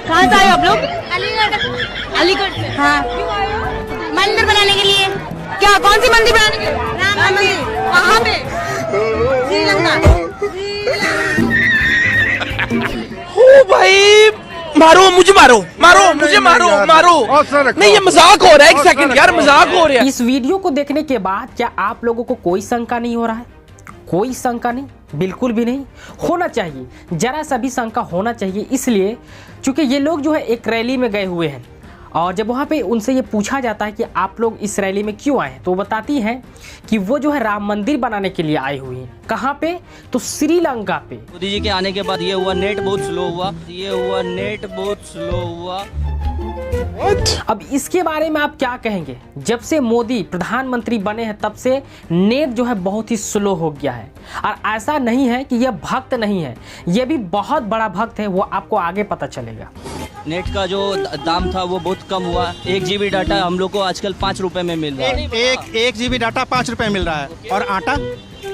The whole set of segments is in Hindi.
कहाँ से आए आप लोग? अलीगढ़ से। हाँ, मंदिर बनाने के लिए। क्या, कौन सी मंदिर बनाने के लिए? राम मंदिर। कहाँ पे? श्रीलंका। ओ भाई, मारो मुझे, मारो मारो मुझे, मारो मारो। नहीं, ये मजाक हो रहा है। एक सेकंड यार, मजाक हो रहा है। इस वीडियो को देखने के बाद क्या आप लोगों को कोई शंका नहीं हो रहा है? कोई शंका नहीं, बिल्कुल भी नहीं होना चाहिए। जरा सा भी शंका होना चाहिए, इसलिए क्योंकि ये लोग जो है एक रैली में गए हुए हैं और जब वहाँ पे उनसे ये पूछा जाता है कि आप लोग इस रैली में क्यों आए हैं, तो बताती हैं कि वो जो है राम मंदिर बनाने के लिए आई हुई हैं। कहाँ पे? तो श्रीलंका पे। मोदी जी के आने के बाद ये हुआ, नेट बहुत स्लो हुआ, ये हुआ, नेट बहुत स्लो हुआ। अब इसके बारे में आप क्या कहेंगे? जब से मोदी प्रधानमंत्री बने हैं तब से नेट जो है बहुत ही स्लो हो गया है। और ऐसा नहीं है कि यह भक्त नहीं है, यह भी बहुत बड़ा भक्त है, वो आपको आगे पता चलेगा। नेट का जो दाम था वो बहुत कम हुआ। 1 GB डाटा हम लोग को आजकल 5 रुपए में मिल रहा है। एक GB डाटा 5 रुपए मिल रहा है। और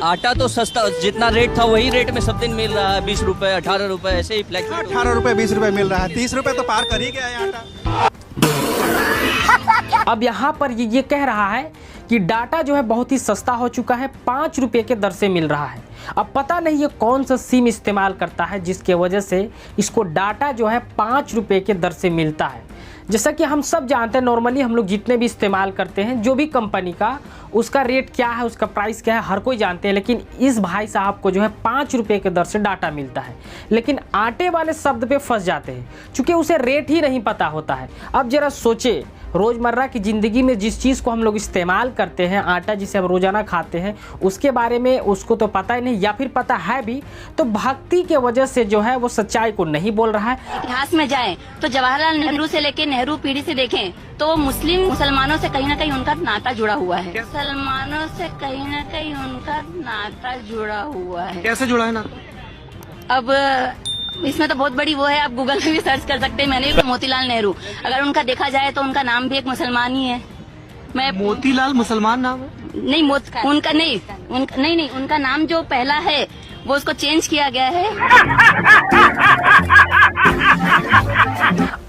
आटा तो सस्ता, जितना रेट था वही रेट में सब दिन मिल रहा है। 20 रुपए, 18 रुपए, ऐसे ही फ्लैक्चुएट। 18 रुपए 20 रुपए मिल रहा है। 30 रुपए तो पार कर ही गया है आटा। अब यहाँ पर ये कह रहा है कि डाटा जो है बहुत ही सस्ता हो चुका है, 5 रुपये के दर से मिल रहा है। अब पता नहीं ये कौन सा सिम इस्तेमाल करता है जिसके वजह से इसको डाटा जो है 5 रुपये के दर से मिलता है। जैसा कि हम सब जानते हैं, नॉर्मली हम लोग जितने भी इस्तेमाल करते हैं जो भी कंपनी का, उसका रेट क्या है, उसका प्राइस क्या है, हर कोई जानते हैं। लेकिन इस भाई साहब को जो है 5 रुपये के दर से डाटा मिलता है। लेकिन आटे वाले शब्द पे फंस जाते हैं क्योंकि उसे रेट ही नहीं पता होता है। अब जरा सोचे, रोज़मर्रा की ज़िंदगी में जिस चीज़ को हम लोग इस्तेमाल करते हैं, आटा जिसे हम रोज़ाना खाते हैं, उसके बारे में उसको तो पता ही नहीं, या फिर पता है भी तो भक्ति के वजह से जो है वो सच्चाई को नहीं बोल रहा है। इतिहास में जाएं तो जवाहरलाल नेहरू से लेके नेहरू पीढ़ी से देखें तो मुसलमानों से कहीं ना कहीं उनका नाता जुड़ा हुआ है। मुसलमानों से कहीं ना कहीं उनका नाता जुड़ा हुआ है। कैसे जुड़ा है ना? अब इसमें तो बहुत बड़ी वो है, आप गूगल पे भी सर्च कर सकते हैं। मैंने भी मोतीलाल नेहरू, अगर उनका देखा जाए तो उनका नाम भी एक मुसलमान ही है। मैं मोतीलाल मुसलमान नाम है? नहीं, उनका नाम जो पहला है वो उसको चेंज किया गया है।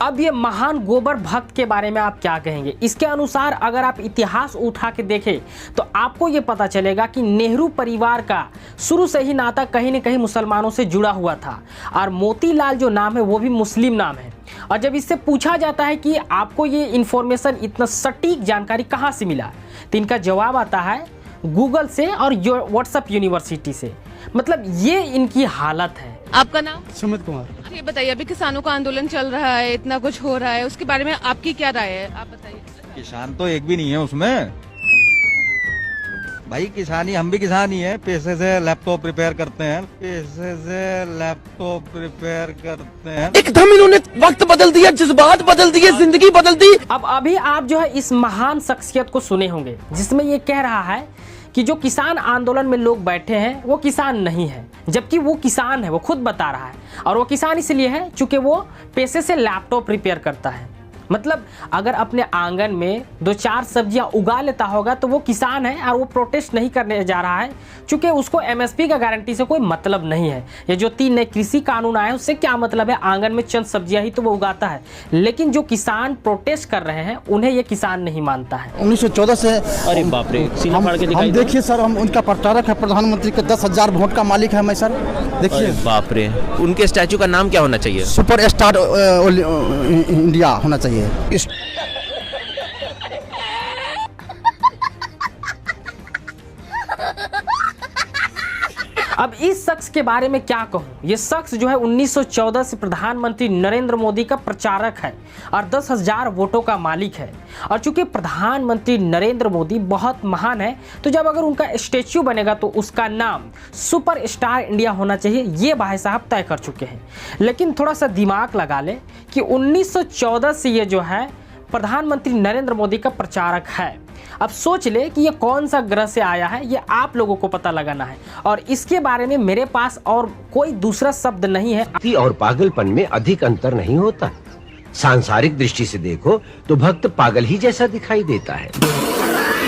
अब ये महान गोबर भक्त के बारे में आप क्या कहेंगे? इसके अनुसार अगर आप इतिहास उठा के देखें तो आपको ये पता चलेगा कि नेहरू परिवार का शुरू से ही नाता कहीं न कहीं मुसलमानों से जुड़ा हुआ था और मोतीलाल जो नाम है वो भी मुस्लिम नाम है। और जब इससे पूछा जाता है कि आपको ये इन्फॉर्मेशन, इतना सटीक जानकारी कहाँ से मिला, तो इनका जवाब आता है गूगल से और व्हाट्सएप यूनिवर्सिटी से। मतलब ये इनकी हालत है। आपका नाम? सुमित कुमार। ये बताइए, अभी किसानों का आंदोलन चल रहा है, इतना कुछ हो रहा है, उसके बारे में आपकी क्या राय है? आप बताइए। किसान तो एक भी नहीं है उसमें भाई। किसानी, हम भी किसान ही हैं। पैसे से लैपटॉप रिपेयर करते हैं, एकदम इन्होंने वक्त बदल दिया, जज्बात बदल दिए, जिंदगी बदल दी। अब अभी आप जो है इस महान शख्सियत को सुने होंगे जिसमें ये कह रहा है कि जो किसान आंदोलन में लोग बैठे हैं वो किसान नहीं है, जबकि वो किसान है। वो खुद बता रहा है, और वो किसान इसलिए है क्योंकि वो पैसे से लैपटॉप रिपेयर करता है। मतलब अगर अपने आंगन में 2-4 सब्जियां उगा लेता होगा तो वो किसान है, और वो प्रोटेस्ट नहीं करने जा रहा है क्योंकि उसको MSP का गारंटी से कोई मतलब नहीं है। ये जो 3 नए कृषि कानून आए उससे क्या मतलब है? आंगन में चंद सब्जियां ही तो वो उगाता है। लेकिन जो किसान प्रोटेस्ट कर रहे हैं उन्हें ये किसान नहीं मानता है। 1914 से अरे बाप रे, सीना फाड़ के दिखाई। देखिए सर, हम उनका प्रचारक है, प्रधानमंत्री के 10,000 वोट का मालिक है मैं सर। देखिए बाप रे, उनके स्टैचू का नाम क्या होना चाहिए? सुपर स्टार इंडिया होना चाहिए। अब इस शख्स के बारे में क्या कहूँ? ये शख्स जो है 1914 से प्रधानमंत्री नरेंद्र मोदी का प्रचारक है और 10,000 वोटों का मालिक है। और चूंकि प्रधानमंत्री नरेंद्र मोदी बहुत महान है, तो जब अगर उनका स्टैच्यू बनेगा तो उसका नाम सुपर स्टार इंडिया होना चाहिए, ये भाई साहब तय कर चुके हैं। लेकिन थोड़ा सा दिमाग लगा ले कि 1914 से ये जो है प्रधानमंत्री नरेंद्र मोदी का प्रचारक है। अब सोच ले कि ये कौन सा ग्रह से आया है, ये आप लोगों को पता लगाना है। और इसके बारे में मेरे पास और कोई दूसरा शब्द नहीं है। और पागलपन में अधिक अंतर नहीं होता। सांसारिक दृष्टि से देखो तो भक्त पागल ही जैसा दिखाई देता है।